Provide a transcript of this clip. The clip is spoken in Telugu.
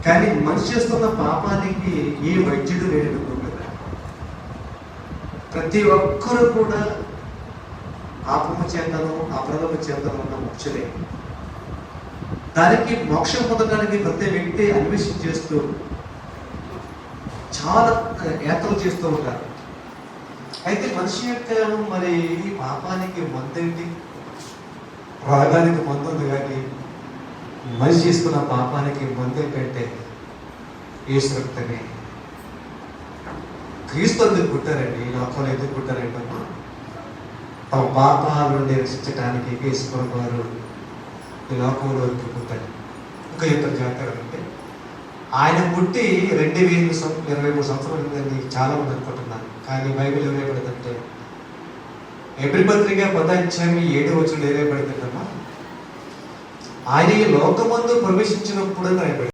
కానీ మనిషి చేస్తున్న పాపానికి ఏ వైద్యుడు లేడు కదా. ప్రతి ఒక్కరూ కూడా పాపము చేతను అపరాధము చేతను ఉన్న మనుషులే. దానికి మోక్షం పొందడానికి ప్రతి వ్యక్తి అన్వేషణ చేస్తూ చాలా యాత్రలు చేస్తూ ఉంటారు. అయితే మనిషి యొక్క మరి ఈ పాపానికి మందేంటి? రాగానికి మందుంది, కానీ మనిషి చేసుకున్న పాపానికి మందేంటంటే యేసు రక్తమే. క్రీస్తు ఎందుకు పుట్టారండి? ఈ లోకంలో ఎందుకు పుట్టారంటే తమ పాపాల నుండి రక్షించడానికి యేసు వారు ఈ లోకంలో ఎందుకు పుట్టారు. ఇంకా ఇద్దరు జాతరంటే ఆయన పుట్టి 2023 సంవత్సరాలు చాలా మంది అనుకుంటున్నారు. కానీ బైబిల్ ఏమైపడుతుంటే ఎబ్రీ పత్రిక 10:7 ఏరేపడుతుందమ్మా. ఆయన ఈ లోకమందు ప్రవేశించినప్పుడు రాయబడింది.